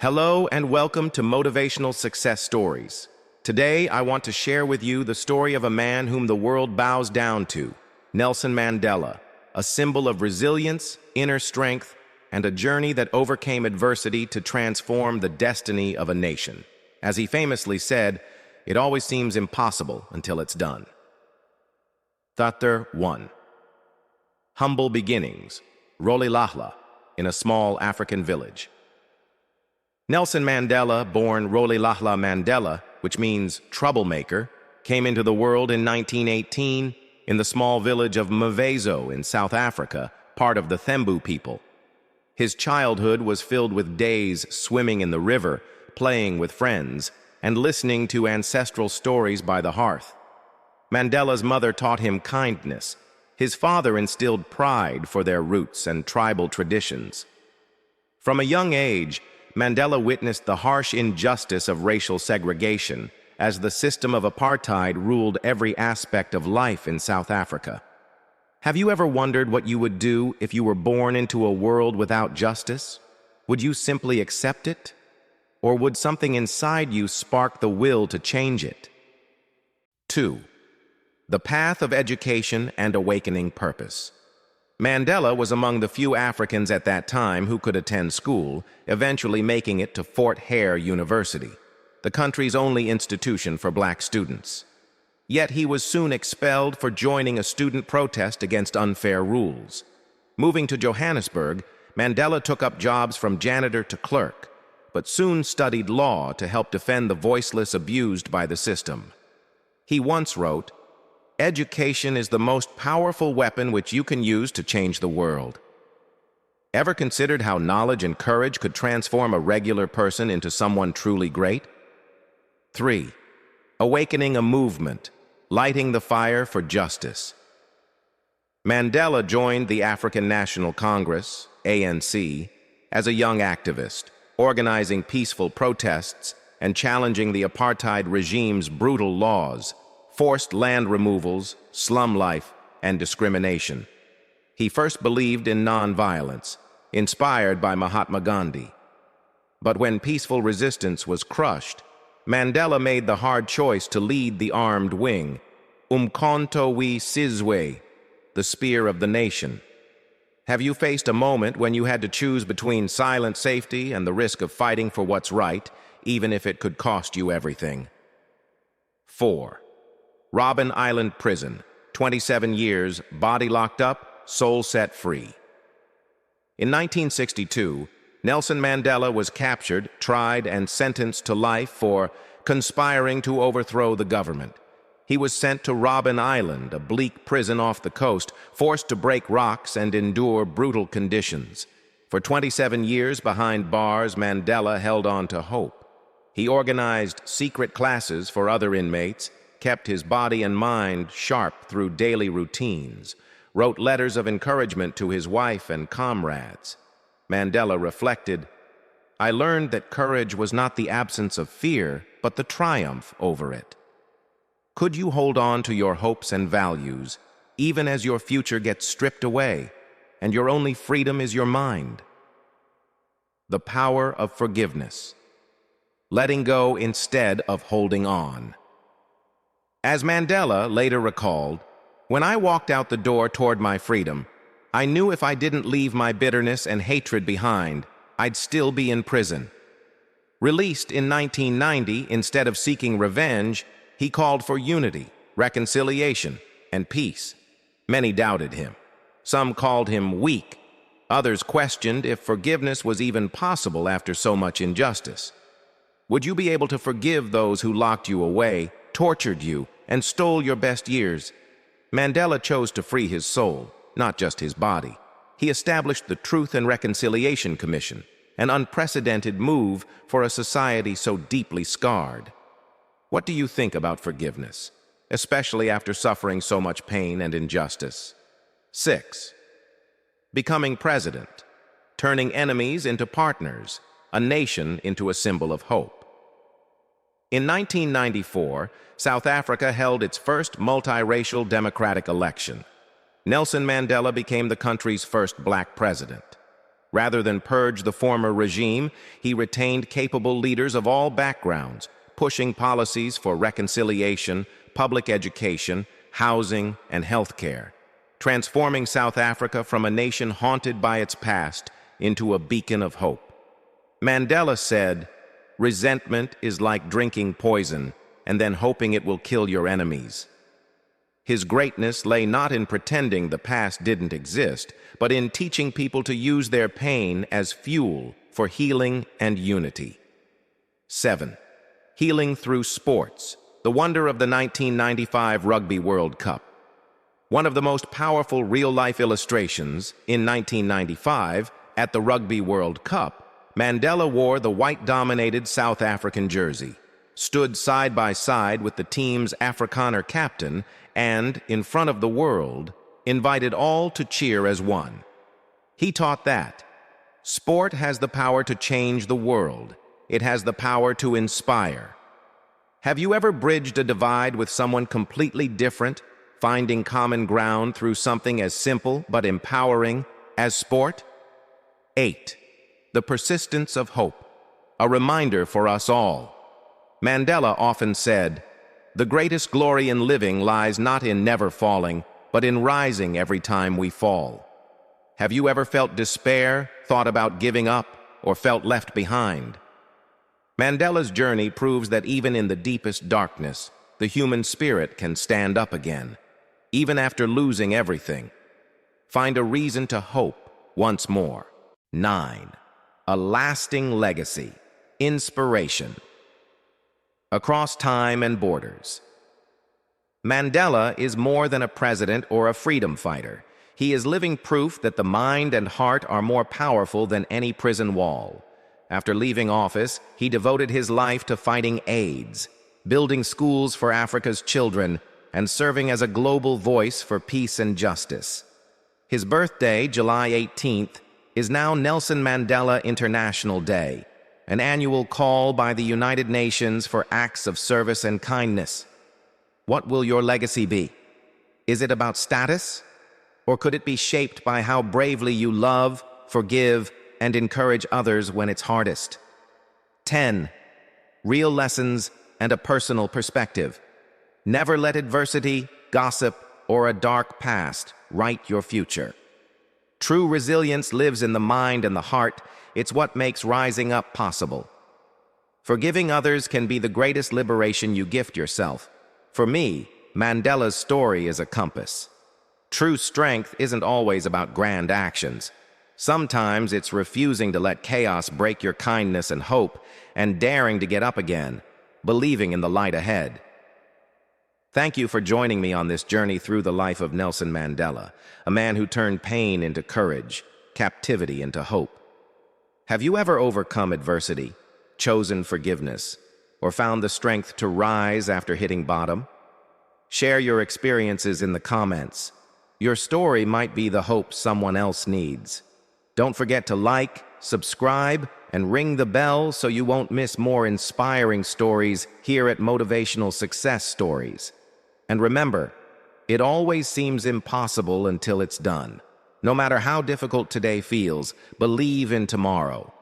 Hello and welcome to Motivational Success Stories. Today, I want to share with you the story of a man whom the world bows down to, Nelson Mandela, a symbol of resilience, inner strength, and a journey that overcame adversity to transform the destiny of a nation. As he famously said, "It always seems impossible until it's done." Chapter 1. Humble beginnings, Rolihlahla, in a small African village. Nelson Mandela, born Rolihlahla Mandela, which means troublemaker, came into the world in 1918 in the small village of Mvezo in South Africa, part of the Thembu people. His childhood was filled with days swimming in the river, playing with friends, and listening to ancestral stories by the hearth. Mandela's mother taught him kindness. His father instilled pride for their roots and tribal traditions. From a young age, Mandela witnessed the harsh injustice of racial segregation as the system of apartheid ruled every aspect of life in South Africa. Have you ever wondered what you would do if you were born into a world without justice? Would you simply accept it? Or would something inside you spark the will to change it? 2. The path of education and awakening purpose. Mandela was among the few Africans at that time who could attend school, eventually making it to Fort Hare University, the country's only institution for black students. Yet he was soon expelled for joining a student protest against unfair rules. Moving to Johannesburg, Mandela took up jobs from janitor to clerk, but soon studied law to help defend the voiceless abused by the system. He once wrote, "Education is the most powerful weapon which you can use to change the world." Ever considered how knowledge and courage could transform a regular person into someone truly great? 3. Awakening a movement, lighting the fire for justice. Mandela joined the African National Congress, ANC, as a young activist, organizing peaceful protests and challenging the apartheid regime's brutal laws, forced land removals, slum life, and discrimination. He first believed in nonviolence, inspired by Mahatma Gandhi. But when peaceful resistance was crushed, Mandela made the hard choice to lead the armed wing, Umkhonto we Sizwe, the spear of the nation. Have you faced a moment when you had to choose between silent safety and the risk of fighting for what's right, even if it could cost you everything? 4. Robben Island Prison, 27 years, body locked up, soul set free. In 1962, Nelson Mandela was captured, tried, and sentenced to life for conspiring to overthrow the government. He was sent to Robben Island, a bleak prison off the coast, forced to break rocks and endure brutal conditions. For 27 years behind bars, Mandela held on to hope. He organized secret classes for other inmates, kept his body and mind sharp through daily routines, wrote letters of encouragement to his wife and comrades. Mandela reflected, "I learned that courage was not the absence of fear, but the triumph over it." Could you hold on to your hopes and values, even as your future gets stripped away, and your only freedom is your mind? The power of forgiveness. Letting go instead of holding on. As Mandela later recalled, "When I walked out the door toward my freedom, I knew if I didn't leave my bitterness and hatred behind, I'd still be in prison." Released in 1990, instead of seeking revenge, he called for unity, reconciliation, and peace. Many doubted him. Some called him weak. Others questioned if forgiveness was even possible after so much injustice. Would you be able to forgive those who locked you away, tortured you, and stole your best years? Mandela chose to free his soul, not just his body. He established the Truth and Reconciliation Commission, an unprecedented move for a society so deeply scarred. What do you think about forgiveness, especially after suffering so much pain and injustice? 6. Becoming president, turning enemies into partners, a nation into a symbol of hope. In 1994, South Africa held its first multiracial democratic election. Nelson Mandela became the country's first black president. Rather than purge the former regime, he retained capable leaders of all backgrounds, pushing policies for reconciliation, public education, housing, and healthcare, transforming South Africa from a nation haunted by its past into a beacon of hope. Mandela said, "Resentment is like drinking poison and then hoping it will kill your enemies." His greatness lay not in pretending the past didn't exist, but in teaching people to use their pain as fuel for healing and unity. 7. Healing through sports, the wonder of the 1995 Rugby World Cup. One of the most powerful real-life illustrations, in 1995, at the Rugby World Cup, Mandela wore the white-dominated South African jersey, stood side by side with the team's Afrikaner captain, and, in front of the world, invited all to cheer as one. He taught that sport has the power to change the world. It has the power to inspire. Have you ever bridged a divide with someone completely different, finding common ground through something as simple but empowering as sport? 8. The persistence of hope, a reminder for us all. Mandela often said, "The greatest glory in living lies not in never falling, but in rising every time we fall." Have you ever felt despair, thought about giving up, or felt left behind? Mandela's journey proves that even in the deepest darkness, the human spirit can stand up again, even after losing everything. Find a reason to hope once more. 9. A lasting legacy, inspiration. Across time and borders. Mandela is more than a president or a freedom fighter. He is living proof that the mind and heart are more powerful than any prison wall. After leaving office, he devoted his life to fighting AIDS, building schools for Africa's children, and serving as a global voice for peace and justice. His birthday, July 18th, is now Nelson Mandela International Day, an annual call by the United Nations for acts of service and kindness. What will your legacy be? Is it about status? Or could it be shaped by how bravely you love, forgive, and encourage others when it's hardest? 10. Real lessons and a personal perspective. Never let adversity, gossip, or a dark past write your future. True resilience lives in the mind and the heart. It's what makes rising up possible. Forgiving others can be the greatest liberation you gift yourself. For me, Mandela's story is a compass. True strength isn't always about grand actions. Sometimes it's refusing to let chaos break your kindness and hope, and daring to get up again, believing in the light ahead. Thank you for joining me on this journey through the life of Nelson Mandela, a man who turned pain into courage, captivity into hope. Have you ever overcome adversity, chosen forgiveness, or found the strength to rise after hitting bottom? Share your experiences in the comments. Your story might be the hope someone else needs. Don't forget to like, subscribe, and ring the bell so you won't miss more inspiring stories here at Motivational Success Stories. And remember, it always seems impossible until it's done. No matter how difficult today feels, believe in tomorrow.